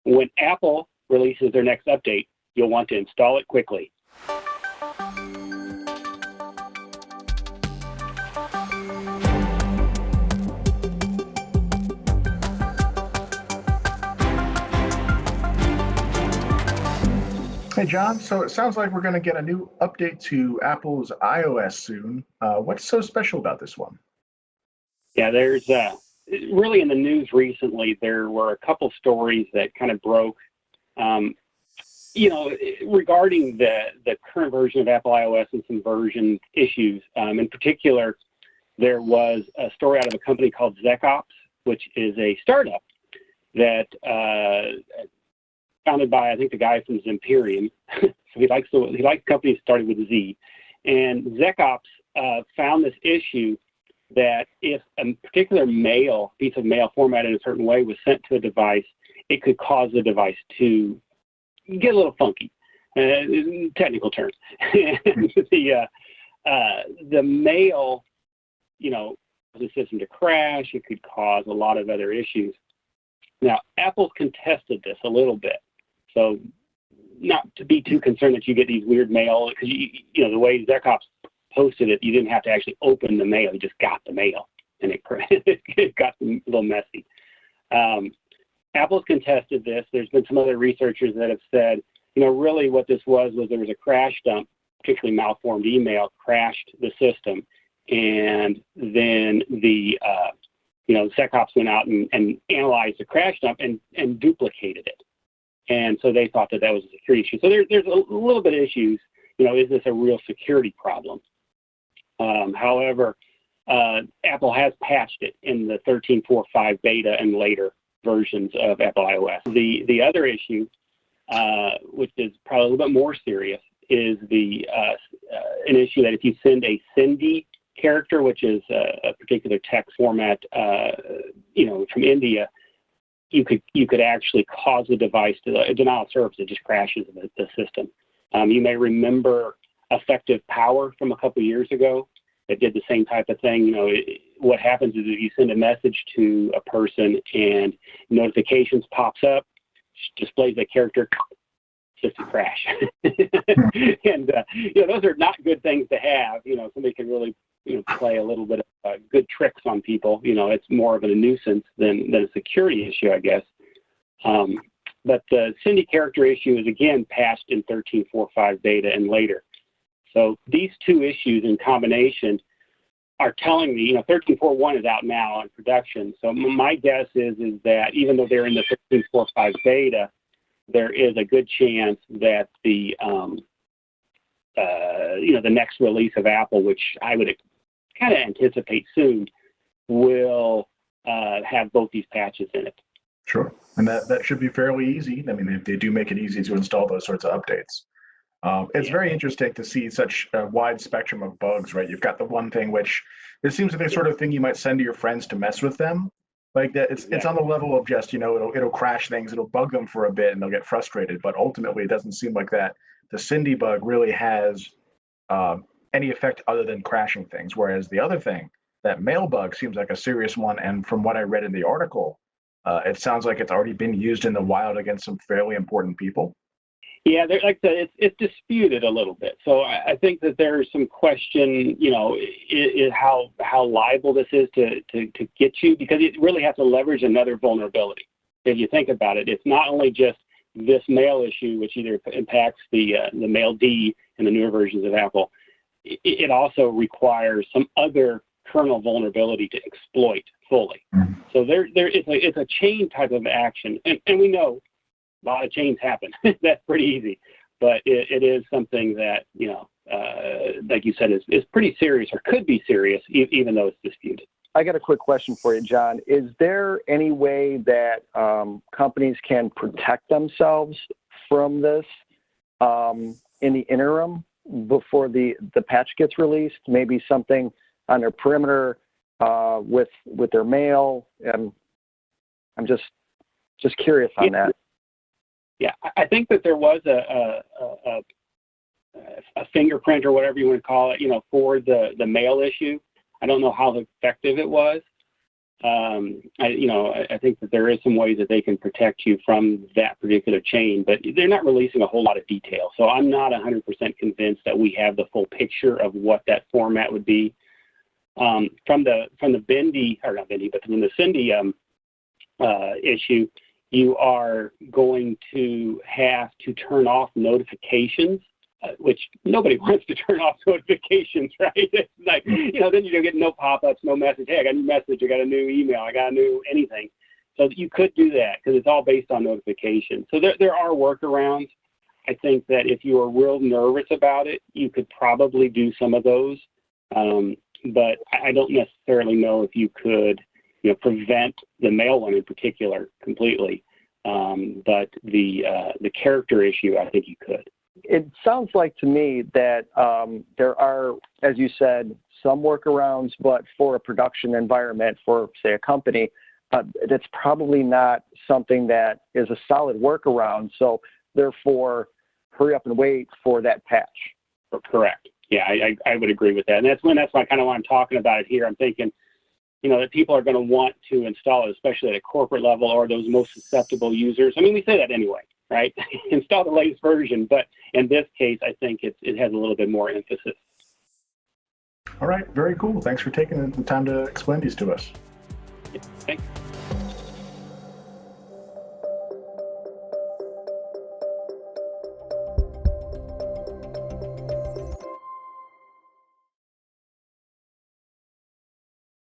When Apple releases their next update, you'll want to install it quickly. Hey, John, so it sounds like we're going to get a new update to Apple's iOS soon. What's so special about this one? Yeah, there's really in the news recently, there were a couple stories that kind of broke, regarding the current version of Apple iOS and some version issues. In particular, there was a story out of a company called ZecOps, which is a startup that founded by, I think, the guy from Zimperium. So he likes companies started with a Z. And ZecOps found this issue that if a particular piece of mail formatted in a certain way was sent to a device, it could cause the device to get a little funky, technical terms. The mail, cause the system to crash. It could cause a lot of other issues. Now, Apple's contested this a little bit. So not to be too concerned that you get these weird mail, because the way ZecOps posted it, you didn't have to actually open the mail. You just got the mail, and it got a little messy. Apple's contested this. There's been some other researchers that have said, really what this was there was a crash dump, particularly malformed email, crashed the system, and then the ZecOps went out and analyzed the crash dump and duplicated it. And so they thought that was a security issue. So there's a little bit of issues. Is this a real security problem? However, Apple has patched it in the 13.4.5 beta and later versions of Apple iOS. The other issue, which is probably a little bit more serious, is an issue that if you send a Cindy character, which is a particular text format, from India, you could actually cause the device to denial of service. It just crashes the system. You may remember Effective Power from a couple of years ago. It did the same type of thing. What happens is if you send a message to a person and notifications pops up, displays a character, system crash. And those are not good things to have. Somebody can really play a little bit of good tricks on people. It's more of a nuisance than a security issue, I guess. But the Cindy character issue is again patched in 13.4.5 beta and later. So these two issues in combination are telling me, 13.4.1 is out now in production. So my guess is that even though they're in the 13.4.5 beta, there is a good chance that the next release of Apple, which I would kind of anticipate soon, will have both these patches in it. Sure, and that should be fairly easy. I mean, they do make it easy to install those sorts of updates. It's very interesting to see such a wide spectrum of bugs, right? You've got the one thing which it seems like the sort of thing you might send to your friends to mess with them. Like that, it's on the level of just, it'll crash things, it'll bug them for a bit and they'll get frustrated. But ultimately, it doesn't seem like that. The Cindy bug really has any effect other than crashing things. Whereas the other thing, that mail bug seems like a serious one. And from what I read in the article, it sounds like it's already been used in the wild against some fairly important people. Yeah, like I said, it's disputed a little bit. So I think that there's some question, how liable this is to get you, because it really has to leverage another vulnerability. If you think about it, it's not only just this mail issue, which either impacts the Mail D in the newer versions of Apple. It also requires some other kernel vulnerability to exploit fully. Mm-hmm. So it's a chain type of action, and we know a lot of chains happen. That's pretty easy, but it is something that, like you said, is pretty serious, or could be serious, even though it's disputed. I got a quick question for you, John. Is there any way that companies can protect themselves from this in the interim before the patch gets released? Maybe something on their perimeter with their mail? I'm just curious on that. Yeah, I think that there was a fingerprint or whatever you want to call it, for the mail issue. I don't know how effective it was. I think that there is some ways that they can protect you from that particular chain, but they're not releasing a whole lot of detail. So I'm not 100% convinced that we have the full picture of what that format would be. From the Bendy, or not Bendy, but from the Cindy issue, you are going to have to turn off notifications, which nobody wants to turn off notifications, right? It's like, then you don't get no pop-ups, no message. Hey, I got a new message, I got a new email, I got a new anything. So you could do that because it's all based on notifications. So there are workarounds. I think that if you are real nervous about it, you could probably do some of those. But I don't necessarily know if you could, prevent the mail one in particular completely. But the character issue, I think you could. It sounds like to me that there are, as you said, some workarounds, but for a production environment, for, say, a company, that's probably not something that is a solid workaround. So therefore, hurry up and wait for that patch. Correct. Yeah, I would agree with that. And that's why kind of why I'm talking about it here. I'm thinking, that people are going to want to install it, especially at a corporate level or those most susceptible users. I mean, we say that anyway, right? Install the latest version, but in this case, I think it has a little bit more emphasis. All right, very cool. Thanks for taking the time to explain these to us. Yeah, thanks.